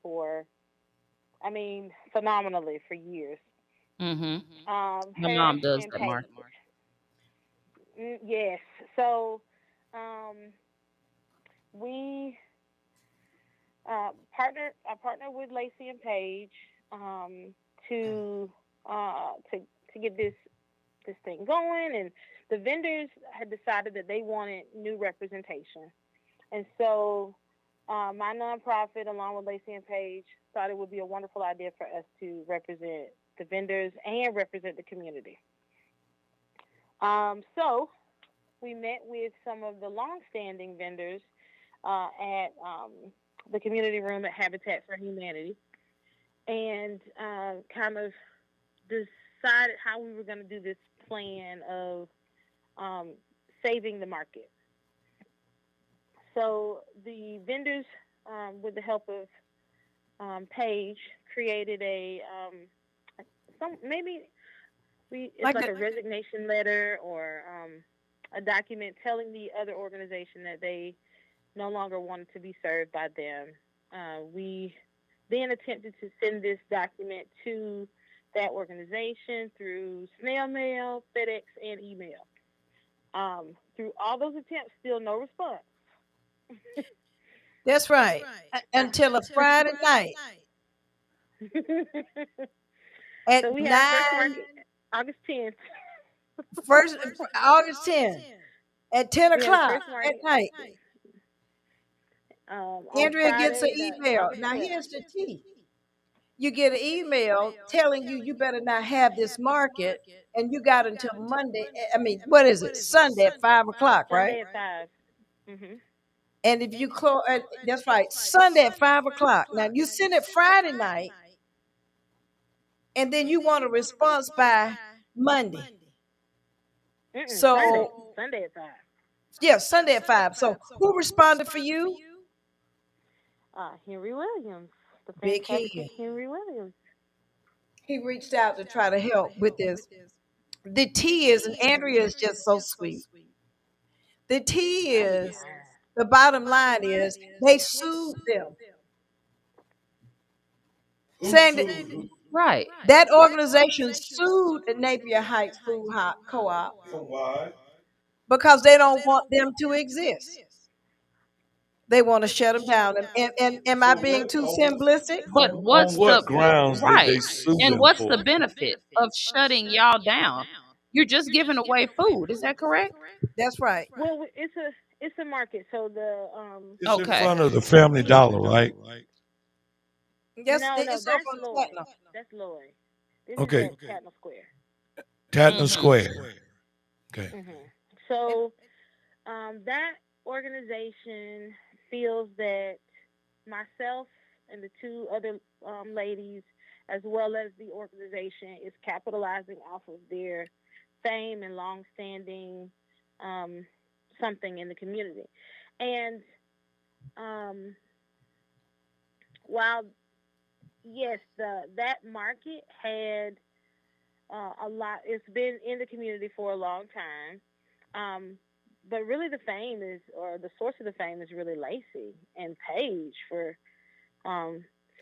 phenomenally for years. Mm-hmm. My mom does that market. Yes. So we partnered with Lacey and Paige to get this thing going, and the vendors had decided that they wanted new representation, and so my nonprofit, along with Lacey and Paige, thought it would be a wonderful idea for us to represent the vendors and represent the community. So we met with some of the long-standing vendors at the community room at Habitat for Humanity, and kind of decided how we were going to do this plan of saving the market. So the vendors, with the help of Paige, created it's like a resignation letter or a document telling the other organization that they no longer wanted to be served by them. We then attempted to send this document to that organization through snail mail, FedEx, and email. Through all those attempts, still no response. That's right. Until a Friday night. At So we 9, had August 10th. August 10th at 10 o'clock at night. Andrea gets an email. Now here's the tea. You get an email telling you better not have this market, and you got until Monday. What is it? Sunday at 5 o'clock, right? Sunday at 5. Mm-hmm. And if you close, that's right, Sunday at 5 o'clock. Now you send it Friday night, and then you want a response by Monday. So Sunday at 5. Yeah, Sunday at 5. So who responded for you? Henry Williams. The Big fantastic Henry Williams. He reached out to try to help with this. The tea is, and Andrea is just so sweet. The tea is, the bottom line is, they sued them. Saying that, right, that organization sued the Napier Heights Food Co-op. Why? Because they don't want them to exist. They want to shut them down. And am I being too simplistic? But what's what grounds did they sue and them what's for? the benefit of shutting y'all down? You're just giving away food. Is that correct? That's right. Well, it's a market, so the It's in front of the Family Dollar, right? Yes, no, it's that's over on Lloyd. Tatnall. That's Lloyd. This Okay. is at Tatnall Square. Tatnall Square. Okay. Mm-hmm. So that organization feels that myself and the two other ladies, as well as the organization, is capitalizing off of their fame and long-standing something in the community. And while, yes, that market had a lot, it's been in the community for a long time, but really the fame is, or the source of the fame is really Lacey and Paige for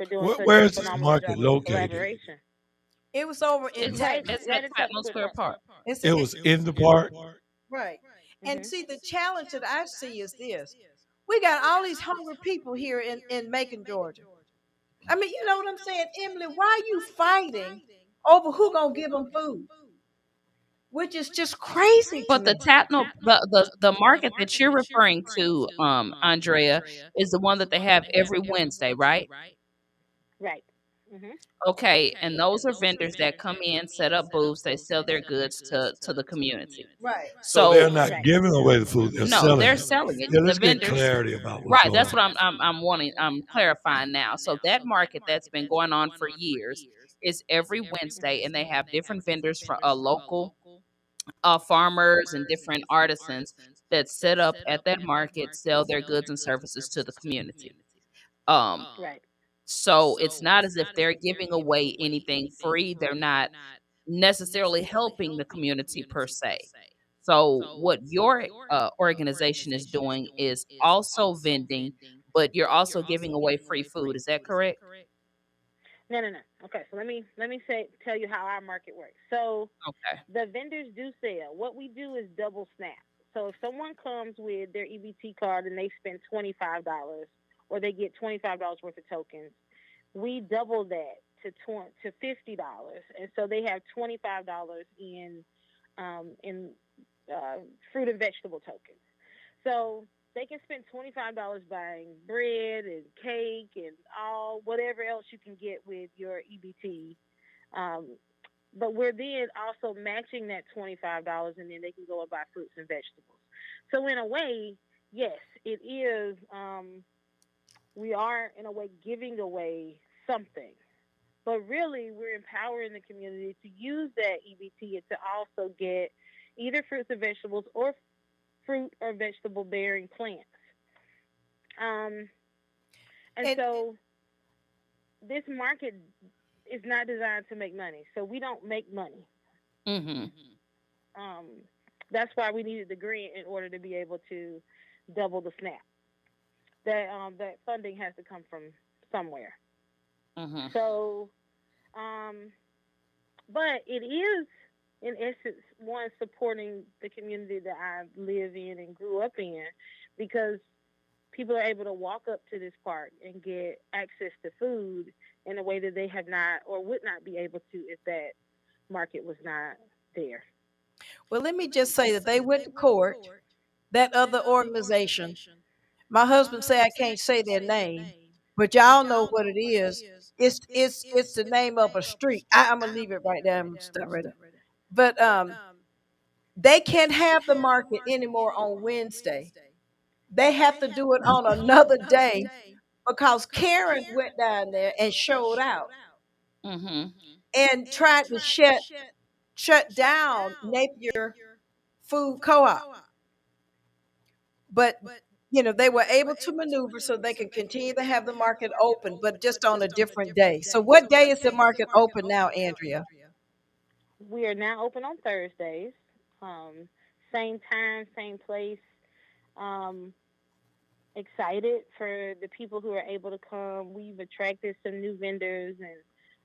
doing such Where a is this phenomenal market job of located? collaboration. It was over in It's Texas. at Tatnall Square Park. It was in the park. Right. Mm-hmm. And see, the challenge that I see is this. We got all these hungry people here in Macon, Georgia. I mean, you know what I'm saying? Emily, why are you fighting over who gonna give them food? which is just crazy to But the me. no, the market that you're referring to, Andrea, is the one that they have every Wednesday, right? Right. Mhm. Okay, and those are vendors that come in, set up booths, they sell their goods to the community. Right. So they're So not Right. giving away the food; they're no, selling they're it. selling it. Yeah, The let's get vendors, clarity about what's right? going That's on. what I'm wanting. I'm clarifying now. So that market that's been going on for years is every Wednesday, and they have different vendors from local farmers and different artisans that set up at that market, sell their goods and services to the community. Um, Right. so it's not as if they're giving away anything free. They're not necessarily helping the community per se. So what your organization is doing is also vending, but you're also giving away free food. Is that correct? No, no, no. Okay, so let me tell you how our market works. So Okay. the vendors do sell. What we do is double snap. So if someone comes with their EBT card and they spend $25, or they get $25 worth of tokens, we double that to $50, and so they have $25 in fruit and vegetable tokens. So they can spend $25 buying bread and cake and all whatever else you can get with your EBT. Um, but we're then also matching that $25, and then they can go and buy fruits and vegetables. So in a way, yes, it is. We are in a way giving away something, but really we're empowering the community to use that EBT to also get either fruits and vegetables or fruit or vegetable bearing plants. Um, and so this market is not designed to make money, so we don't make money. Mm-hmm. Um, that's why we needed the grant in order to be able to double the SNAP. That funding has to come from somewhere. Mm-hmm. So, but it is in essence one supporting the community that I live in and grew up in, because people are able to walk up to this park and get access to food in a way that they have not or would not be able to if that market was not there. Well, let me just say that they went to court. That other organization. My husband say I can't say their name, but y'all know what it is. It's the name of a street. I'm gonna leave it right there. I'm gonna stop right there. But they can't have the market anymore on Wednesday. They have to do it on another day because Karen went down there and showed out Mm-hmm. and tried to shut down Napier Food Co-op. But they were able to maneuver so they can continue to have the market open, but just on a different day. So what day is the market open now, Andrea? We are now open on Thursdays. Same time, same place. Um, Excited for the people who are able to come. We've attracted some new vendors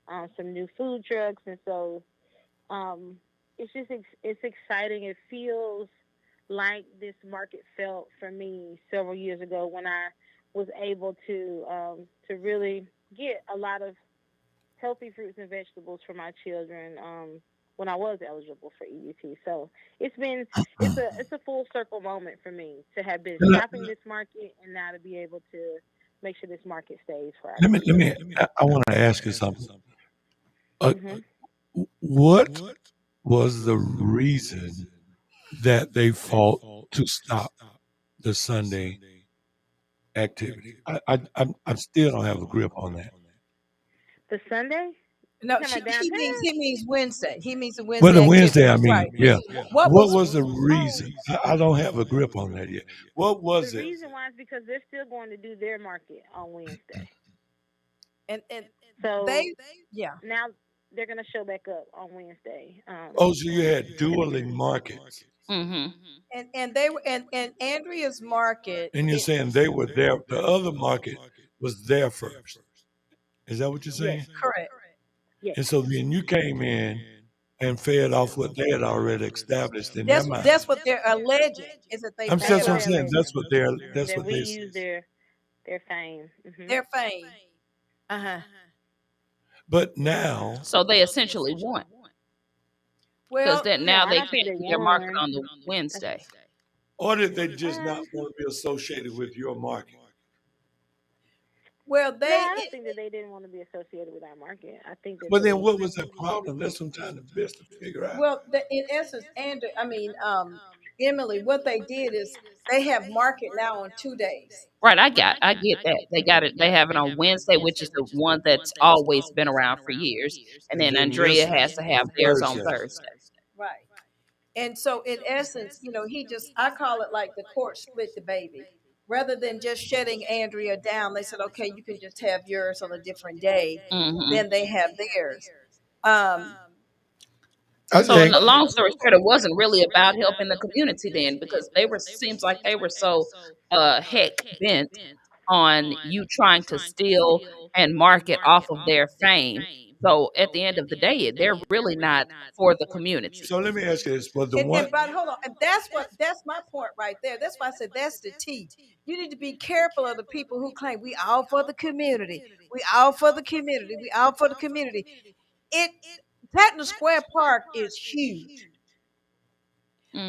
and some new food trucks, and so it's just it's exciting. It feels like this market felt for me several years ago when I was able to really get a lot of healthy fruits and vegetables for my children when I was eligible for EBT. So it's a full circle moment for me to have been shopping this market and now to be able to make sure this market stays for our Let me. I want to ask you something. What was the reason that they fought to stop the Sunday activity? I still don't have a grip on that. The Sunday? No, he means Wednesday. He means the Wednesday. Well, the activity. Wednesday, I mean, Right. yeah. What was the reason? I don't have a grip on that yet. What was the it? reason why is because they're still going to do their market on Wednesday. And So yeah. now they're going to show back up on Wednesday. Oh, so you had dueling markets. Mm-hmm. And they were and Andrea's market. And you're saying they were there. The other market was there first. Is that what you're saying? Yes. Correct. Yes. And so then you came in and fed off what they had already established in their mind. That's what they're alleging is that they That's what I'm saying. That's what we they use their fame. Mm-hmm. Their fame. But now, So they essentially won. Because Well, then No, now I they don't think can't they do their market won. on the Wednesday. Or did they just not want to be associated with your market? well, No, I don't think that they didn't want to be associated with our market. I think that But then they. what was the problem? That's what I'm trying to best to figure out. well, in essence, Andrew, Emily, what they did is they have market now on 2 days. Right, I get that. They got it. They have it on Wednesday, which is the one that's always been around for years, and And then then Andrea this one has to have is theirs on Thursday. Thursday. Right. And so, in essence, I call it like the court split the baby. Rather than just shutting Andrea down, they said, okay, you can just have yours on a different day. Hmm. Then they have theirs. Um, I So, think long story short, it wasn't really about helping the community then, because they were seems like they were so heck bent on you trying to steal and market off of their fame. So at the end of the day, they're really not for the community. so. Let me ask you this: was the one? but hold on, and that's my point right there. That's why I said that's the T. You need to be careful of the people who claim we all for the community, we all for the community, we all for the community. It Patton Square Park is huge.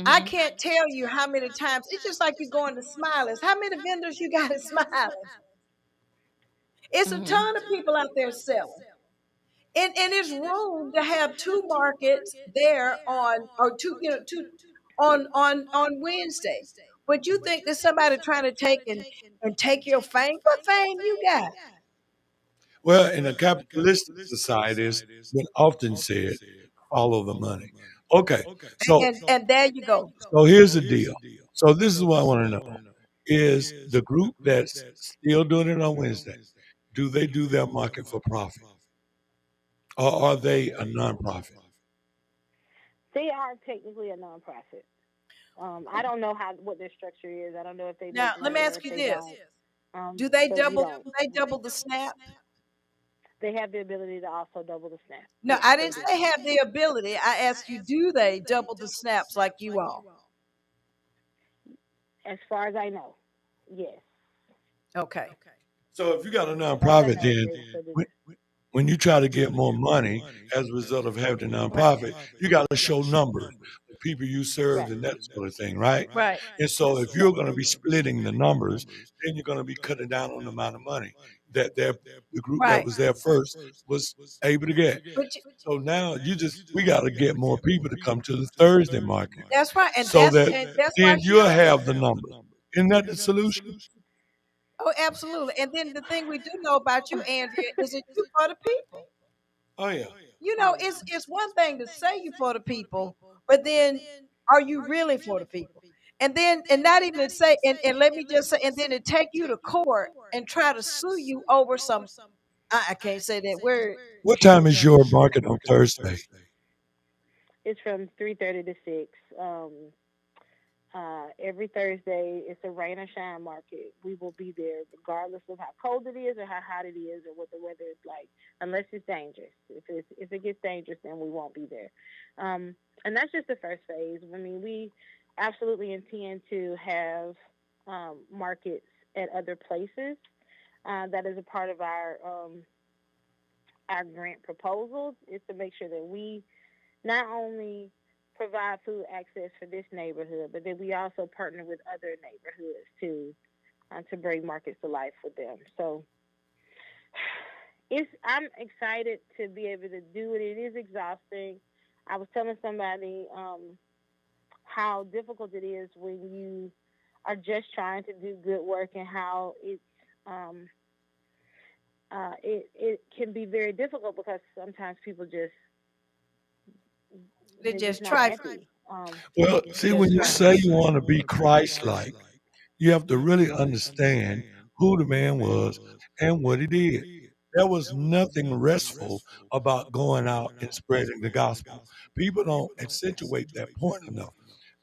I Hmm. can't tell you how many times. It's just like you going to Smiley's. How many vendors you got at Smiley's? It's a Hmm. ton of people out there selling. And it's room to have two markets there on or two, two on Wednesday. But you think there's somebody trying to take and take your fame? What fame you got? Well, in a capitalistic society, it's been often said, "Follow the money." Okay, so And there you go. so here's the deal. So this is what I want to know: is the group that's still doing it on Wednesday? Do they do their market for profit, or are they a nonprofit? They are technically a nonprofit. I don't know what their structure is. I don't know if they Now make let me money or ask if you they this: don't. Do they But we double? don't. Do they double the snap? They have the ability to also double the snap. No, Yes, I they didn't do. say have the ability. I asked you, do they double the snaps like you all? As far as I know, yes. Okay. So if you got a As far as I nonprofit, know, then they still do when, that. when you try to get more money as a result of having a nonprofit, you got to show numbers, the people you served, Right. and that sort of thing, right? Right. And so if Right. you're going to be splitting the numbers, then you're going to be cutting down on the amount of money that the group that Right. was there first was able to get. But So now we got to get more people to come to the Thursday market that's right, and so that that's why then she you'll said. have the numbers. Isn't that the solution? Oh, absolutely. And then the thing we do know about you, Andrea, is that you for the people. Oh yeah. It's one thing to say you for the people, but then are you really for the people? And not even to say and let me just say and then to take you to court and try to sue you over some I can't say that word. What time is your market on Thursday? It's from 3:30 to 6. Every Thursday, it's a rain or shine market. We will be there regardless of how cold it is or how hot it is or what the weather is like, unless it's dangerous. If it gets dangerous, then we won't be there. And that's just the first phase. I mean, we absolutely intend to have markets at other places. That is a part of our grant proposals, is to make sure that we not only provide food access for this neighborhood, but then we also partner with other neighborhoods to bring markets to life for them. So I'm excited to be able to do it. It is exhausting. I was telling somebody how difficult it is when you are just trying to do good work, and how it can be very difficult because sometimes people They they're just not try. happy. Well, They're see, just when you trying. say you want to be Christ-like, you have to really understand who the man was and what he did. There was nothing restful about going out and spreading the gospel. People don't accentuate that point enough.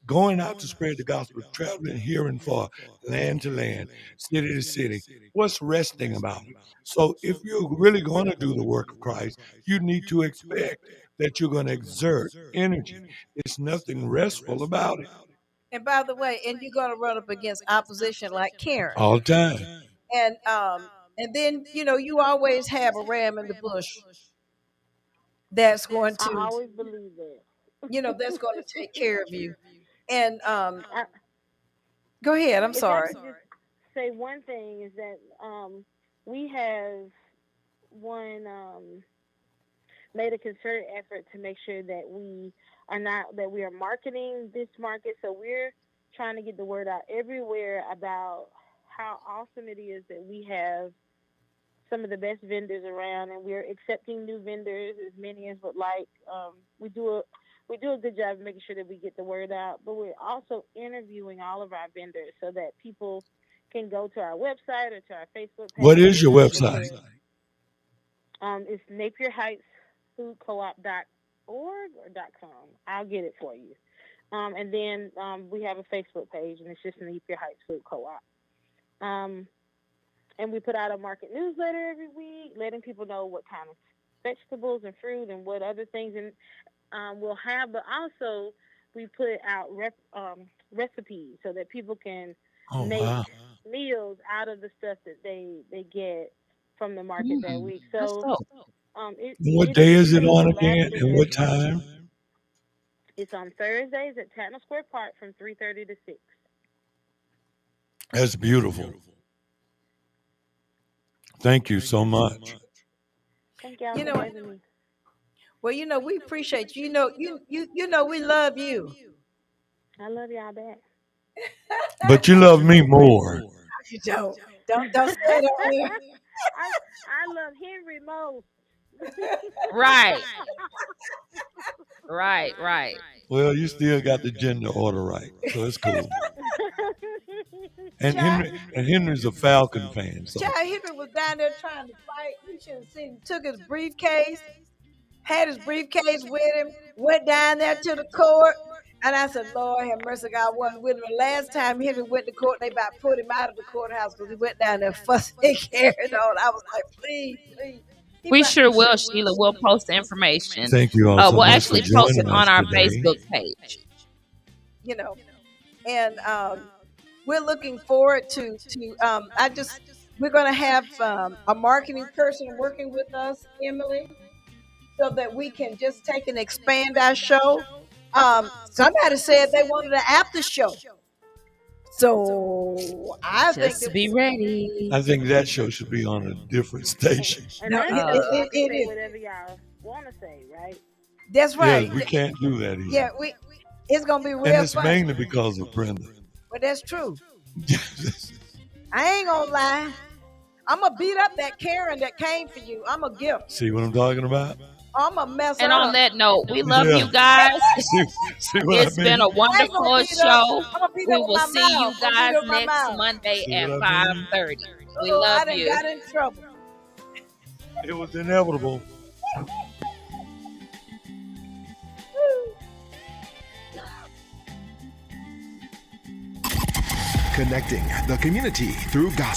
Going out to spread the gospel, traveling here and far, land to land, city to city. What's resting about it? So, if you're really going to do the work of Christ, you need to expect that you're going to exert energy. It's nothing restful about it And by the way, and you're gonna run up against opposition like Karen. all the time. And then you always have a ram in the bush that's going I to always believe that. that's going to take care of you. And I, go ahead. I'm if I sorry. could just say one thing is that we have made a concerted effort to make sure that we are marketing this market. So we're trying to get the word out everywhere about how awesome it is that we have some of the best vendors around, and we're accepting new vendors, as many as would like. We do a good job of making sure that we get the word out, but we're also interviewing all of our vendors so that people can go to our website or to our Facebook page. What is your website? It's NapierHeightsFoodCoop.org or .com. I'll get it for you. And then we have a Facebook page, and it's just Napier Heights Food Co-op. And we put out a market newsletter every week, letting people know what kind of vegetables and fruit and what other things we'll have. But also, we put out recipes so that people can make meals out of the stuff that they get from the market that week. So, what day is it on again, and what time? It's on Thursdays at Tatnall Square Park from 3:30 to 6. That's beautiful. Thank you so much. Thank y'all for having me. Well, we appreciate you. We love you. I love y'all back. But you love me more. You don't say it on here. I love Henry most. Right. Right. Well, you still got the gender order right, so it's cool. And Henry's a Falcon fan. So. Child, Henry was down there trying to fight. You should have seen him. Took his briefcase, had his briefcase with him, went down there to the court. And I said, Lord have mercy, God wasn't with him. The last time Henry went to court, they about put him out of the courthouse because he went down there fussing and carrying on. I was like, please. We sure will, Sheila. We'll post the information. Thank you all so We'll much actually for post it joining on us our today. Facebook page. And we're looking forward to we're going to have a marketing person working with us, Emily, so that we can just take and expand our show. Somebody said they wanted an after show. So I think be ready. I think that show should be on a different station. And I can say whatever y'all want to say, right? That's right. Yeah, we can't do that either. Yeah, it's gonna be real and it's fun. mainly because of Brenda. But that's true. I ain't gonna lie. I'm gonna beat up that Karen that came for you. I'm a gift. See what I'm talking about? I'm gonna mess And her on up. that note, we love you guys. See what It's been a wonderful show. We with will my see mouth. you I'm gonna guys beat up my next mouth. Monday See at what I mean? 5:30. We I love done you. got in trouble. It was inevitable. Connecting the community through gospel.